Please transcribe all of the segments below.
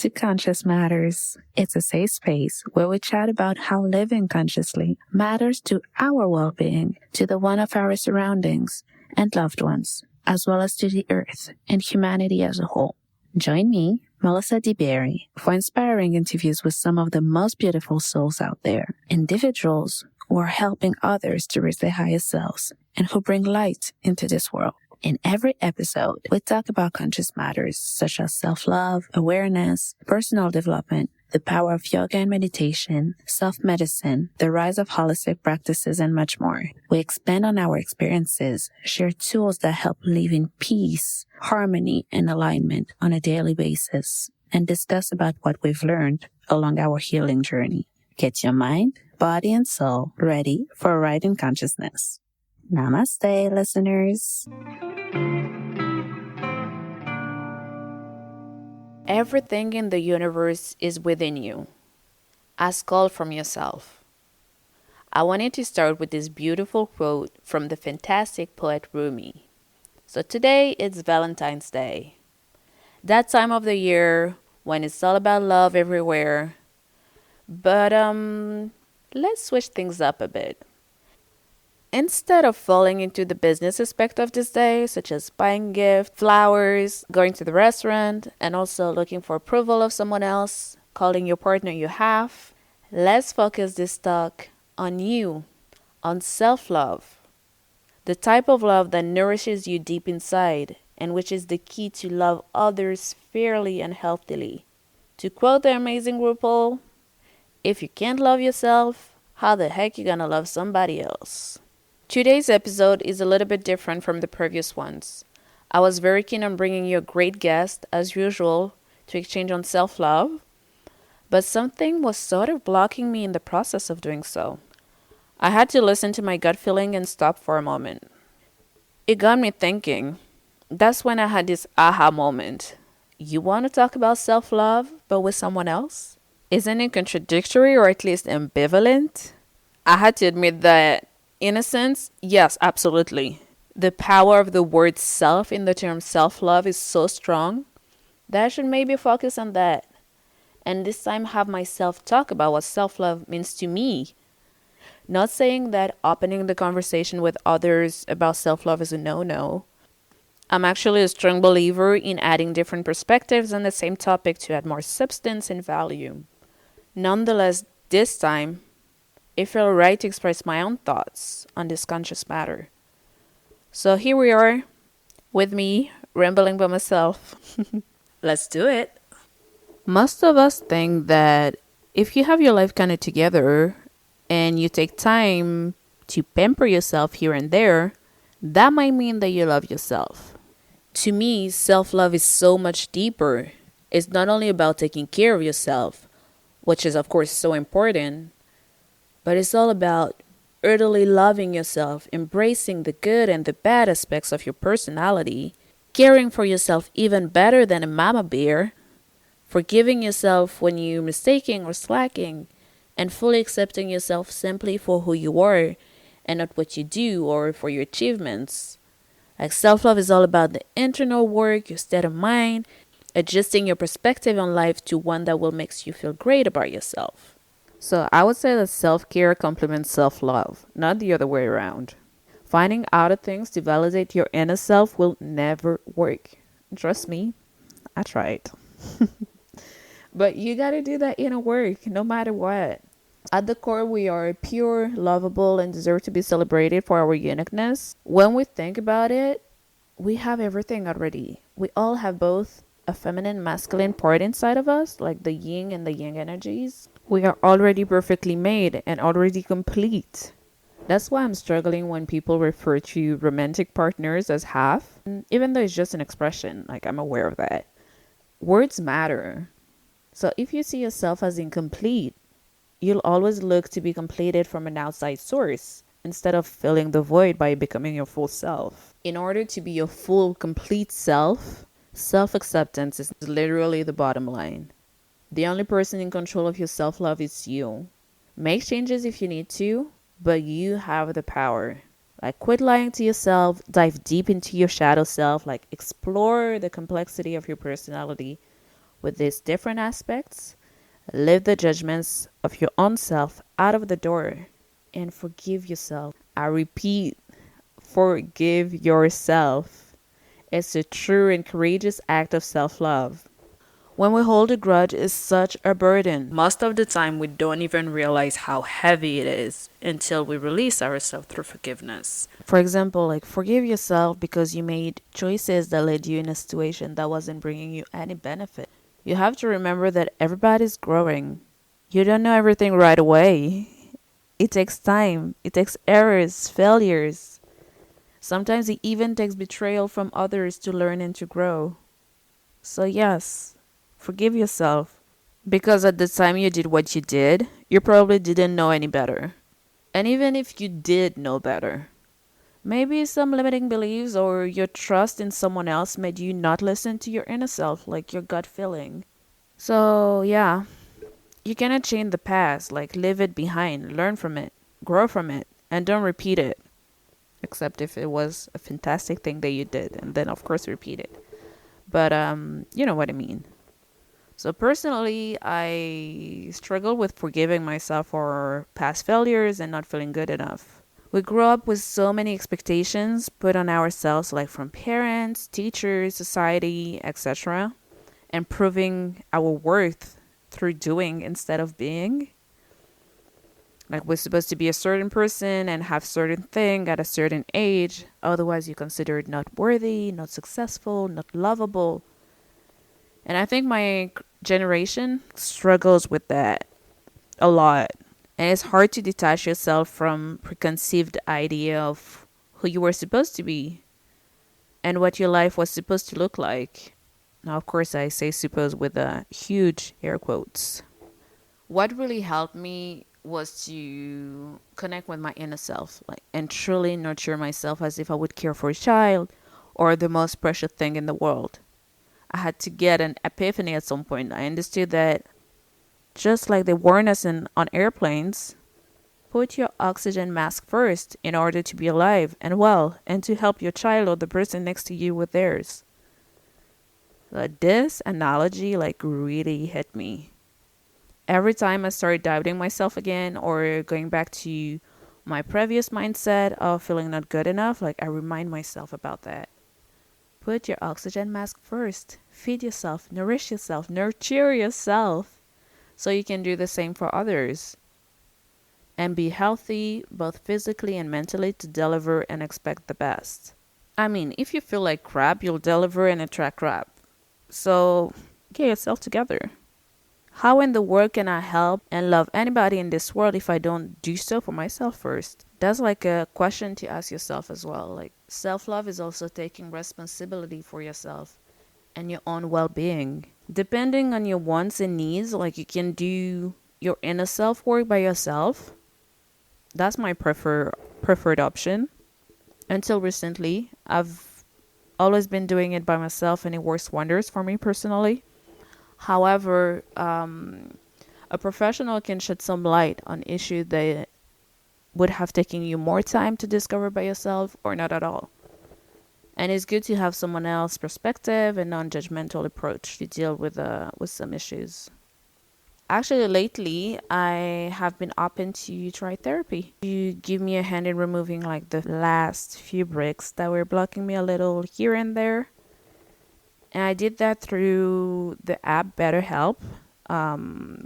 to Conscious Matters. It's a safe space where we chat about how living consciously matters to our well-being, to the one of our surroundings and loved ones, as well as to the earth and humanity as a whole. Join me, Melissa DeBerry, for inspiring interviews with some of the most beautiful souls out there, individuals who are helping others to reach their highest selves and who bring light into this world. In every episode, we talk about conscious matters such as self-love, awareness, personal development, the power of yoga and meditation, self-medicine, the rise of holistic practices, and much more. We expand on our experiences, share tools that help live in peace, harmony, and alignment on a daily basis, and discuss about what we've learned along our healing journey. Get your mind, body, and soul ready for a ride in consciousness. Namaste, listeners. Everything in the universe is within you. Ask call from yourself. I wanted to start with this beautiful quote from the fantastic poet Rumi. So today it's Valentine's Day. That time of the year when it's all about love everywhere. But let's switch things up a bit. Instead of falling into the business aspect of this day, such as buying gifts, flowers, going to the restaurant, and also looking for approval of someone else, calling your partner you have, let's focus this talk on you, on self-love. The type of love that nourishes you deep inside, and which is the key to love others fairly and healthily. To quote the amazing RuPaul, if you can't love yourself, how the heck you gonna love somebody else? Today's episode is a little bit different from the previous ones. I was very keen on bringing you a great guest, as usual, to exchange on self-love, but something was sort of blocking me in the process of doing so. I had to listen to my gut feeling and stop for a moment. It got me thinking. That's when I had this aha moment. You want to talk about self-love, but with someone else? Isn't it contradictory or at least ambivalent? I had to admit that in a sense, yes, absolutely. The power of the word self in the term self-love is so strong that I should maybe focus on that. And this time have myself talk about what self-love means to me. Not saying that opening the conversation with others about self-love is a no-no. I'm actually a strong believer in adding different perspectives on the same topic to add more substance and value. Nonetheless, this time, it felt right to express my own thoughts on this conscious matter. So here we are, with me, rambling by myself. Let's do it. Most of us think that if you have your life kind of together and you take time to pamper yourself here and there, that might mean that you love yourself. To me, self-love is so much deeper. It's not only about taking care of yourself, which is of course so important, but it's all about heartily loving yourself, embracing the good and the bad aspects of your personality, caring for yourself even better than a mama bear, forgiving yourself when you're mistaking or slacking, and fully accepting yourself simply for who you are and not what you do or for your achievements. Like self-love is all about the internal work, your state of mind, adjusting your perspective on life to one that will make you feel great about yourself. So I would say that self-care complements self-love, not the other way around. Finding outer things to validate your inner self will never work. Trust me, I tried. But you gotta do that inner work, no matter what. At the core, we are pure, lovable, and deserve to be celebrated for our uniqueness. When we think about it, we have everything already. We all have both a feminine and masculine part inside of us, like the yin and the yang energies. We are already perfectly made and already complete. That's why I'm struggling when people refer to romantic partners as half, even though it's just an expression, like I'm aware of that. Words matter. So if you see yourself as incomplete, you'll always look to be completed from an outside source instead of filling the void by becoming your full self. In order to be your full, complete self, self-acceptance is literally the bottom line. The only person in control of your self-love is you. Make changes if you need to, but you have the power. Like, quit lying to yourself, dive deep into your shadow self, like explore the complexity of your personality with these different aspects, leave the judgments of your own self out of the door and forgive yourself. I repeat, forgive yourself. It's a true and courageous act of self love. When we hold a grudge, it's such a burden. Most of the time, we don't even realize how heavy it is until we release ourselves through forgiveness. For example, like forgive yourself because you made choices that led you in a situation that wasn't bringing you any benefit. You have to remember that everybody's growing. You don't know everything right away. It takes time, it takes errors, failures. Sometimes it even takes betrayal from others to learn and to grow. So, yes, forgive yourself. Because at the time you did what you did, you probably didn't know any better. And even if you did know better, maybe some limiting beliefs or your trust in someone else made you not listen to your inner self, like your gut feeling. So, yeah, you cannot change the past, like leave it behind, learn from it, grow from it, and don't repeat it. Except if it was a fantastic thing that you did, and then of course repeat it. But you know what I mean. So personally, I struggle with forgiving myself for past failures and not feeling good enough. We grow up with so many expectations put on ourselves, like from parents, teachers, society, etc., and proving our worth through doing instead of being. Like we're supposed to be a certain person and have certain thing at a certain age, otherwise you're considered not worthy, not successful, not lovable. And I think my generation struggles with that a lot. And it's hard to detach yourself from preconceived idea of who you were supposed to be and what your life was supposed to look like. Now, of course, I say suppose with huge air quotes. What really helped me was to connect with my inner self, like, and truly nurture myself as if I would care for a child or the most precious thing in the world. I had to get an epiphany at some point. I understood that just like they warn us on airplanes, put your oxygen mask first in order to be alive and well and to help your child or the person next to you with theirs. This analogy like really hit me. Every time I started doubting myself again or going back to my previous mindset of feeling not good enough, like I remind myself about that. Put your oxygen mask first. Feed yourself, nourish yourself, nurture yourself so you can do the same for others. And be healthy both physically and mentally to deliver and expect the best. I mean, if you feel like crap, you'll deliver and attract crap. So get yourself together. How in the world can I help and love anybody in this world if I don't do so for myself first? That's like a question to ask yourself as well. Like self-love is also taking responsibility for yourself and your own well-being. Depending on your wants and needs, like you can do your inner self work by yourself. That's my preferred option. Until recently, I've always been doing it by myself and it works wonders for me personally. However, a professional can shed some light on issues that would have taken you more time to discover by yourself or not at all. And it's good to have someone else's perspective and non-judgmental approach to deal with some issues. Actually, lately, I have been open to try therapy to give me a hand in removing like the last few bricks that were blocking me a little here and there. And I did that through the app BetterHelp,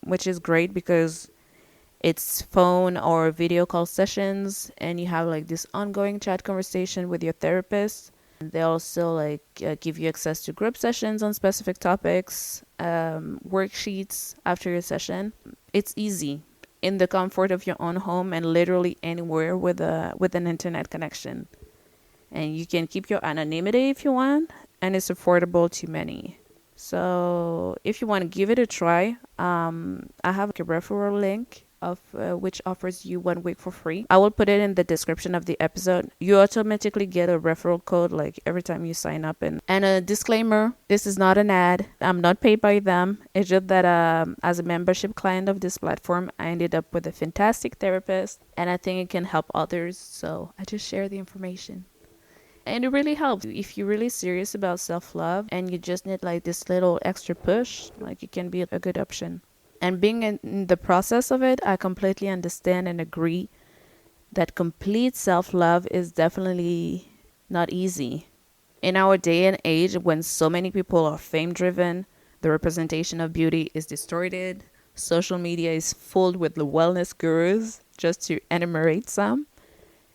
which is great because it's phone or video call sessions and you have like this ongoing chat conversation with your therapist. They also like give you access to group sessions on specific topics, worksheets after your session. It's easy in the comfort of your own home and literally anywhere with an internet connection. And you can keep your anonymity if you want, and it's affordable to many. So if you want to give it a try, I have a referral link of which offers you 1 week for free. I will put it in the description of the episode. You automatically get a referral code like every time you sign up. And a disclaimer, this is not an ad. I'm not paid by them. It's just that as a membership client of this platform, I ended up with a fantastic therapist and I think it can help others. So I just share the information. And it really helps. If you're really serious about self-love and you just need like this little extra push, like it can be a good option. And being in the process of it, I completely understand and agree that complete self-love is definitely not easy. In our day and age, when so many people are fame driven, the representation of beauty is distorted, social media is full with the wellness gurus, just to enumerate some.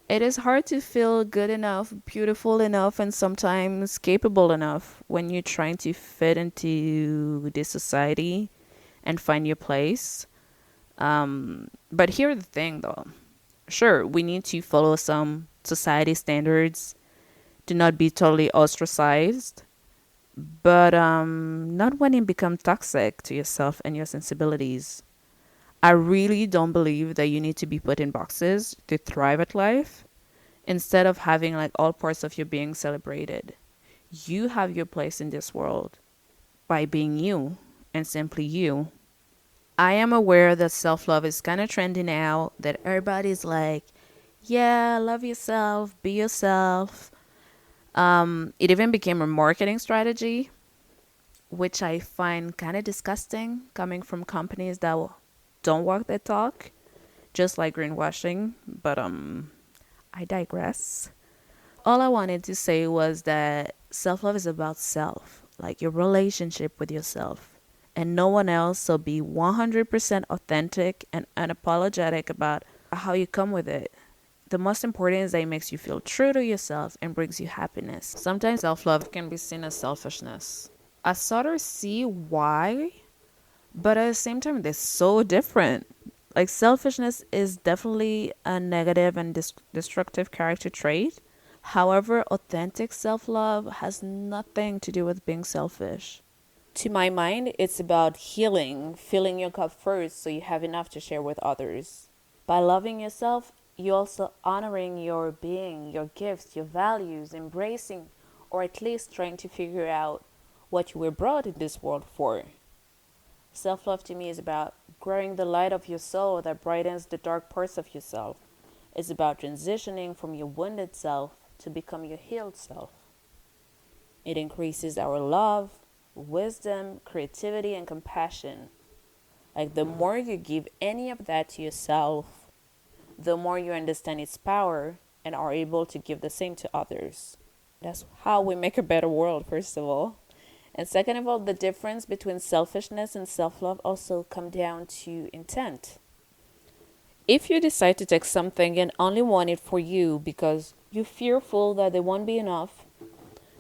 It is hard to feel good enough, beautiful enough, and sometimes capable enough when you're trying to fit into this society and find your place. But here's the thing though. Sure, we need to follow some society standards to not be totally ostracized, but not when it becomes toxic to yourself and your sensibilities. I really don't believe that you need to be put in boxes to thrive at life instead of having like all parts of your being celebrated. You have your place in this world by being you and simply you. I am aware that self love is kind of trendy now, that everybody's like, yeah, love yourself, be yourself. It even became a marketing strategy, which I find kind of disgusting coming from companies that don't walk their talk, just like greenwashing. But I digress. All I wanted to say was that self love is about self, like your relationship with yourself, and no one else. So be 100% authentic and unapologetic about how you come with it. The most important is that it makes you feel true to yourself and brings you happiness. Sometimes self love can be seen as selfishness. I sort of see why, but at the same time, they're so different. Like, selfishness is definitely a negative and destructive character trait. However, authentic self love has nothing to do with being selfish. To my mind, it's about healing, filling your cup first so you have enough to share with others. By loving yourself, you're also honoring your being, your gifts, your values, embracing, or at least trying to figure out what you were brought in this world for. Self love to me is about growing the light of your soul that brightens the dark parts of yourself. It's about transitioning from your wounded self to become your healed self. It increases our love, wisdom, creativity, and compassion. Like, the more you give any of that to yourself, the more you understand its power and are able to give the same to others. That's how we make a better world, first of all. And second of all, the difference between selfishness and self-love also come down to intent. If you decide to take something and only want it for you because you're fearful that they won't be enough,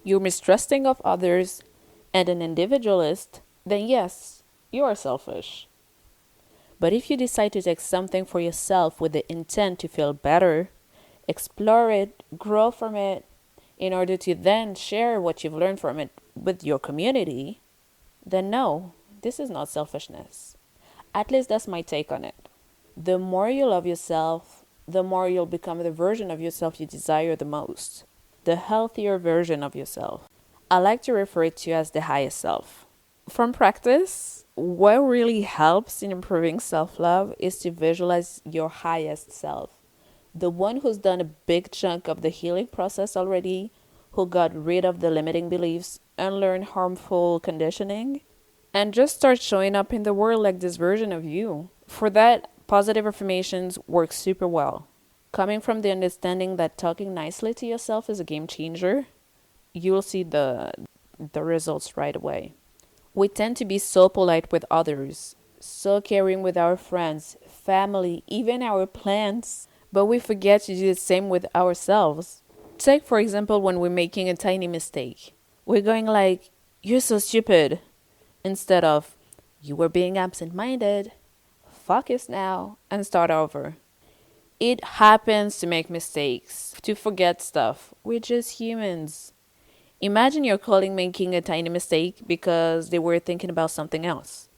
you're mistrusting of others, and an individualist, then yes, you are selfish. But if you decide to take something for yourself with the intent to feel better, explore it, grow from it, in order to then share what you've learned from it with your community, then no, this is not selfishness. At least that's my take on it. The more you love yourself, the more you'll become the version of yourself you desire the most, the healthier version of yourself. I like to refer to as the highest self. From practice, what really helps in improving self-love is to visualize your highest self, the one who's done a big chunk of the healing process already, who got rid of the limiting beliefs, unlearned harmful conditioning, and just start showing up in the world like this version of you. For that, positive affirmations work super well. Coming from the understanding that talking nicely to yourself is a game changer, you'll see the results right away. We tend to be so polite with others, so caring with our friends, family, even our plants, but we forget to do the same with ourselves. Take, for example, when we're making a tiny mistake. We're going like, you're so stupid, instead of, you were being absent-minded, focus now, and start over. It happens to make mistakes, to forget stuff. We're just humans. Imagine your colleague making a tiny mistake because they were thinking about something else.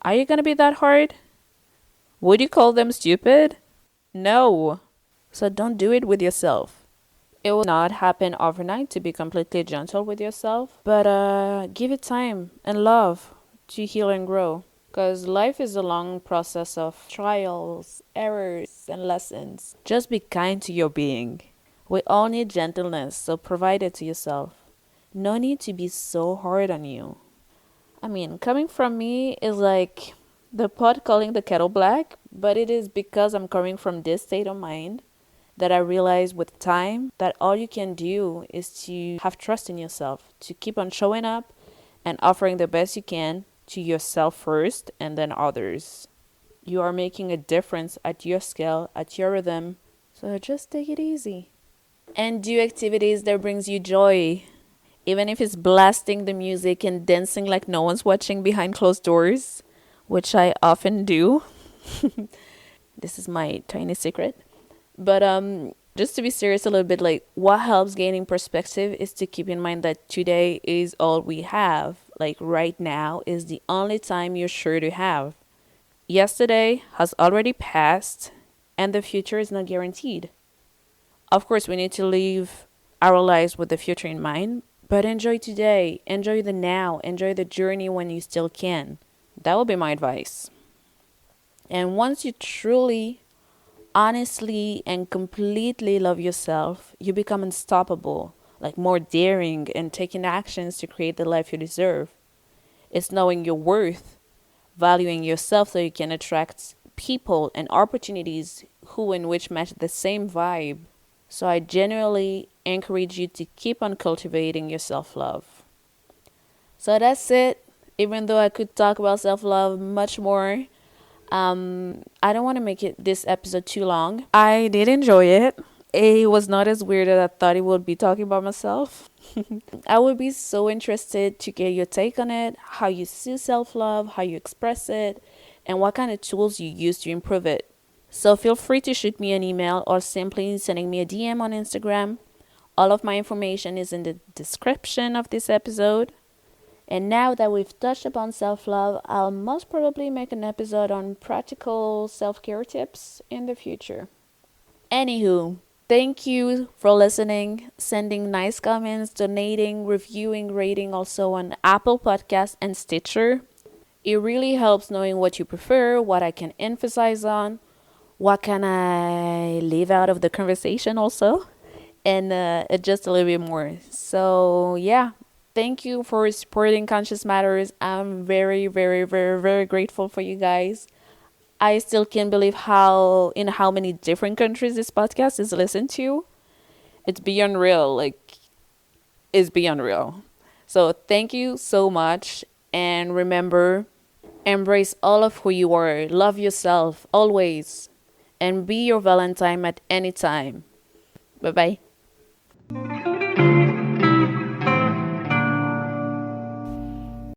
Are you going to be that hard? Would you call them stupid? No. So don't do it with yourself. It will not happen overnight to be completely gentle with yourself, but give it time and love to heal and grow. Because life is a long process of trials, errors, and lessons. Just be kind to your being. We all need gentleness, so provide it to yourself. No need to be so hard on you. I mean, coming from me is like the pot calling the kettle black, but it is because I'm coming from this state of mind that I realize with time that all you can do is to have trust in yourself, to keep on showing up and offering the best you can to yourself first and then others. You are making a difference at your scale, at your rhythm, so just take it easy. And do activities that brings you joy, even if it's blasting the music and dancing like no one's watching behind closed doors, which I often do. This is my tiny secret. But just to be serious a little bit, like what helps gaining perspective is to keep in mind that today is all we have. Like right now is the only time you're sure to have. Yesterday has already passed and the future is not guaranteed. Of course, we need to live our lives with the future in mind, but enjoy today, enjoy the now, enjoy the journey when you still can. That will be my advice. And once you truly, honestly, and completely love yourself, you become unstoppable, like more daring and taking actions to create the life you deserve. It's knowing your worth, valuing yourself so you can attract people and opportunities who and which match the same vibe. So I genuinely encourage you to keep on cultivating your self-love. So that's it. Even though I could talk about self-love much more, I don't want to make it this episode too long. I did enjoy it. It was not as weird as I thought it would be talking about myself. I would be so interested to get your take on it, how you see self-love, how you express it, and what kind of tools you use to improve it. So feel free to shoot me an email or simply sending me a DM on Instagram. All of my information is in the description of this episode. And now that we've touched upon self-love, I'll most probably make an episode on practical self-care tips in the future. Anywho, thank you for listening, sending nice comments, donating, reviewing, rating also on Apple Podcasts and Stitcher. It really helps knowing what you prefer, what I can emphasize on, what can I leave out of the conversation also, and adjust a little bit more. So yeah, thank you for supporting Conscious Matters. I'm very, very, very, very grateful for you guys. I still can't believe how many different countries this podcast is listened to. It's beyond real. Like, it's beyond real. So thank you so much. And remember, embrace all of who you are. Love yourself always. And be your Valentine at any time. Bye bye.